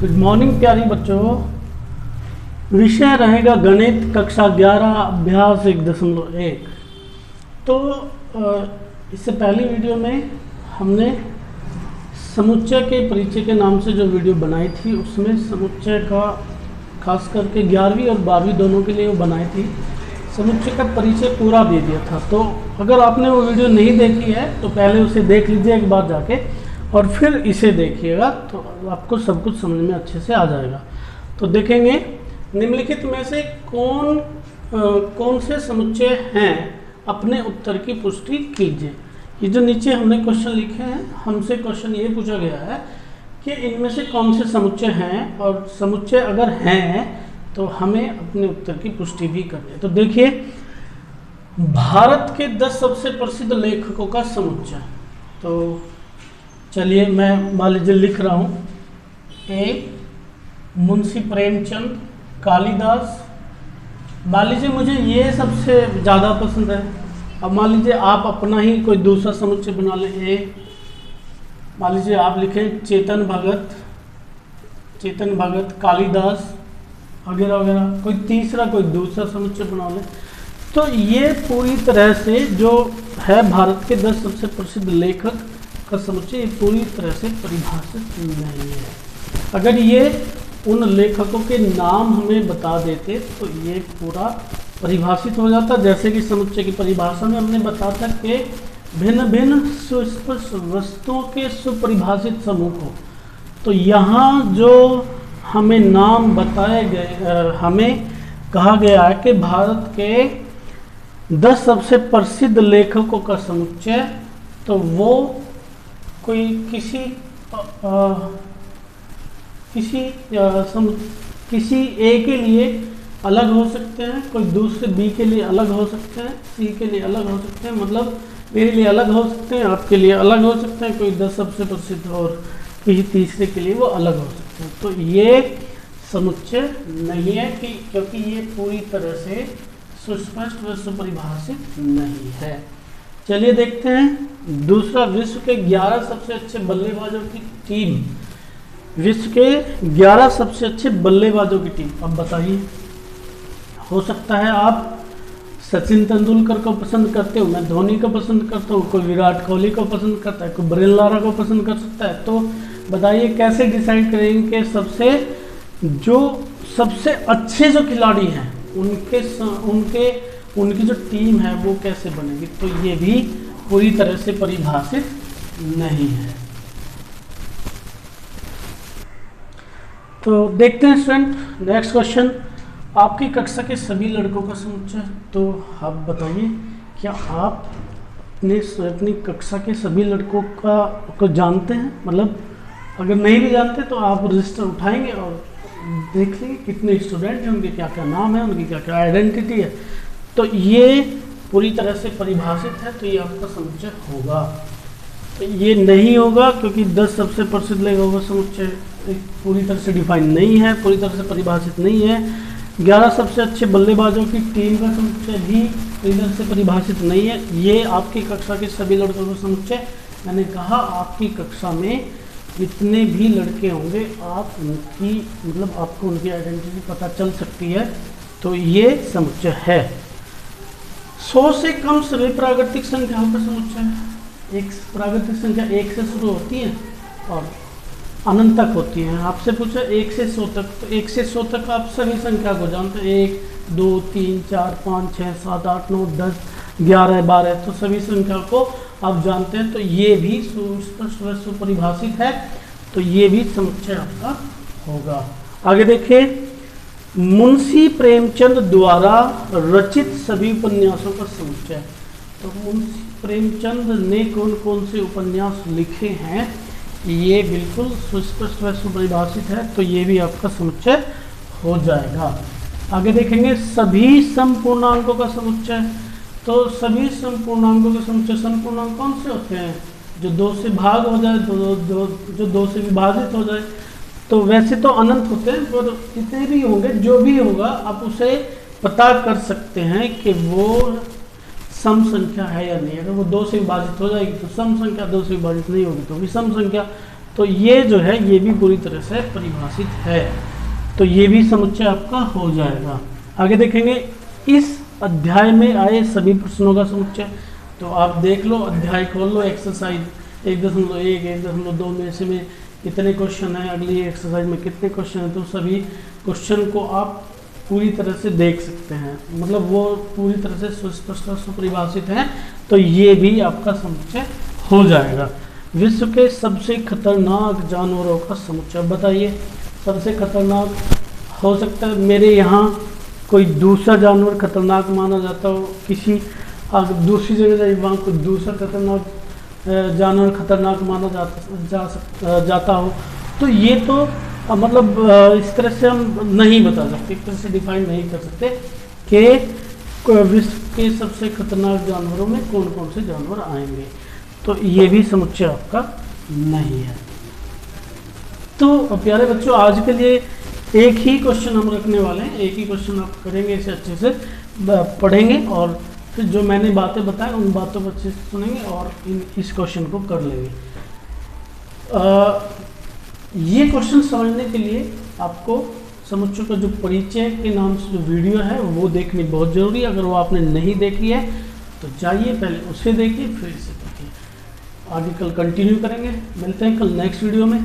Good morning प्यारी बच्चों। विषय रहेगा गणित कक्षा 11 अभ्यास 1.1। तो इससे पहली वीडियो में हमने समुच्चय के परिचय के नाम से जो वीडियो बनाई थी उसमें समुच्चय का खास करके 11वीं और 12वीं दोनों के लिए वो बनाई थी, समुच्चय का परिचय पूरा दे दिया था। तो अगर आपने वो वीडियो नहीं देखी है तो पहले उसे देख लीजिए एक बार जाके और फिर इसे देखिएगा तो आपको सब कुछ समझ में अच्छे से आ जाएगा। तो देखेंगे निम्नलिखित में से कौन से समुच्चय हैं, अपने उत्तर की पुष्टि कीजिए। ये जो नीचे हमने क्वेश्चन लिखे हैं, हमसे क्वेश्चन ये पूछा गया है कि इनमें से कौन से समुच्चय हैं और समुच्चय अगर हैं तो हमें अपने उत्तर की पुष्टि भी करनी है। तो देखिए, भारत के 10 सबसे प्रसिद्ध लेखकों का समुच्चय। तो चलिए मैं मान लीजिए लिख रहा हूँ, ए मुंशी प्रेमचंद, कालिदास। मान लीजिए मुझे ये सबसे ज़्यादा पसंद है। अब मान लीजिए आप अपना ही कोई दूसरा समुच्चय बना लें। ए मान लीजिए आप लिखें चेतन भगत, कालिदास वगैरह वगैरह, कोई तीसरा कोई दूसरा समुच्चय बना लें। तो ये पूरी तरह से जो है भारत के 10 सबसे प्रसिद्ध लेखक का समुच्चय, ये पूरी तरह से परिभाषित नहीं है। अगर ये उन लेखकों के नाम हमें बता देते तो ये पूरा परिभाषित हो जाता। जैसे कि समुच्चय की परिभाषा में हमने बताया था कि भिन्न भिन्न सुस्पष्ट वस्तुओं के सुपरिभाषित समूह को। तो यहाँ जो हमें नाम बताए गए, हमें कहा गया है कि भारत के 10 सबसे प्रसिद्ध लेखकों का समुच्चय, तो वो कोई किसी ए के लिए अलग हो सकते हैं, कोई दूसरे बी के लिए अलग हो सकते हैं, सी के लिए अलग हो सकते हैं, मतलब मेरे लिए अलग हो सकते हैं, आपके लिए अलग हो सकते हैं, कोई 10 सबसे प्रसिद्ध और किसी तीसरे के लिए वो अलग हो सकते हैं। तो ये समुच्चय नहीं है क्योंकि ये पूरी तरह से सुस्पष्ट व सुपरिभाषित नहीं है। चलिए देखते हैं दूसरा, विश्व के 11 सबसे अच्छे बल्लेबाजों की टीम। विश्व के 11 सबसे अच्छे बल्लेबाजों की टीम। अब बताइए, हो सकता है आप सचिन तेंदुलकर को पसंद करते हो, मैं धोनी को पसंद करता हूँ, कोई विराट कोहली को पसंद करता है, कोई ब्रेन लारा को पसंद कर सकता है। तो बताइए कैसे डिसाइड करेंगे कि सबसे अच्छे जो खिलाड़ी हैं उनकी जो टीम है वो कैसे बनेगी। तो ये भी पूरी तरह से परिभाषित नहीं है। तो देखते हैं स्टूडेंट, नेक्स्ट क्वेश्चन, आपकी कक्षा के सभी लड़कों का समुच्चय। तो आप बताइए, क्या आप अपनी कक्षा के सभी लड़कों को जानते हैं? मतलब अगर नहीं भी जानते तो आप रजिस्टर उठाएंगे और देख लेंगे कितने स्टूडेंट हैं, उनके क्या क्या नाम है, उनकी क्या क्या आइडेंटिटी है। तो ये पूरी तरह से परिभाषित है, तो ये आपका समुच्चय होगा। तो ये नहीं होगा क्योंकि 10 सबसे प्रसिद्ध लेखकों का समुच्चय पूरी तरह से डिफाइन नहीं है, पूरी तरह से परिभाषित नहीं है। 11 सबसे अच्छे बल्लेबाजों की टीम का समुच्चय भी पूरी तरह से परिभाषित नहीं है। ये आपकी कक्षा के सभी लड़कों का समुच्चय, मैंने कहा आपकी कक्षा में जितने भी लड़के होंगे आप उनकी मतलब आपको उनकी आइडेंटिटी पता चल सकती है। तो ये समुच्चय है। 100 से कम सभी प्राकृतिक संख्याओं का समुच्चय है। एक प्राकृतिक संख्या 1 से शुरू होती है और अनंत तक होती है। आपसे पूछा 1 से 100 तक, तो 1 से 100 तक आप सभी संख्या को जानते हैं। 1 2 3 4 5 6 7 8 9 10 11 12, तो सभी संख्या को आप जानते हैं। तो ये भी सुस्पष्ट व सुपरिभाषित है, तो ये भी समुच्चय आपका होगा। आगे देखिए, मुंशी प्रेमचंद द्वारा रचित सभी उपन्यासों का समुच्चय। तो मुंशी प्रेमचंद ने कौन कौन से उपन्यास लिखे हैं, ये बिल्कुल सुस्पष्ट व सुपरिभाषित है, तो ये भी आपका समुच्चय हो जाएगा। आगे देखेंगे सभी समपूर्णांकों का समुच्चय। तो सभी समपूर्णांकों का समुच्चय, समपूर्णांक कौन से होते हैं? जो 2 से भाग हो जाए, जो 2 से विभाजित हो जाए। तो वैसे तो अनंत होते हैं, पर जितने भी होंगे, जो भी होगा आप उसे पता कर सकते हैं कि वो सम संख्या है या नहीं। अगर वो 2 से विभाजित हो जाएगी तो सम संख्या, 2 से विभाजित नहीं होगी तो विषम संख्या। तो ये जो है ये भी पूरी तरह से परिभाषित है, तो ये भी समुच्चय आपका हो जाएगा। आगे देखेंगे इस अध्याय में आए सभी प्रश्नों का समुच्चय। तो आप देख लो, अध्याय खोल लो, एक्सरसाइज 1.1 1.2 में से में कितने क्वेश्चन है, अगली एक्सरसाइज में कितने क्वेश्चन है, तो सभी क्वेश्चन को आप पूरी तरह से देख सकते हैं, मतलब वो पूरी तरह से सुस्पष्ट और सुपरिभाषित हैं। तो ये भी आपका समुच्चय हो जाएगा। विश्व के सबसे खतरनाक जानवरों का समुच्चय बताइए। सबसे खतरनाक हो सकता है मेरे यहाँ कोई दूसरा जानवर खतरनाक माना जाता हो, किसी दूसरी जगह जाए वहाँ कोई दूसरा खतरनाक जानवर खतरनाक माना जाता हो, तो ये तो मतलब इस तरह से हम नहीं बता सकते, एक तरह से डिफाइन नहीं कर सकते कि विश्व के सबसे खतरनाक जानवरों में कौन कौन से जानवर आएंगे। तो ये भी समुच्चय आपका नहीं है। तो प्यारे बच्चों, आज के लिए एक ही क्वेश्चन हम रखने वाले हैं, एक ही क्वेश्चन आप करेंगे, इसे अच्छे से पढ़ेंगे और फिर जो मैंने बातें बताएं उन बातों को अच्छे से सुनेंगे और इस क्वेश्चन को कर लेंगे। ये क्वेश्चन समझने के लिए आपको समुच्चय का जो परिचय के नाम से जो वीडियो है वो देखनी बहुत ज़रूरी है। अगर वो आपने नहीं देखी है तो जाइए पहले उसे देखिए फिर इसे देखिए। आगे कल कंटिन्यू करेंगे, मिलते हैं कल नेक्स्ट वीडियो में।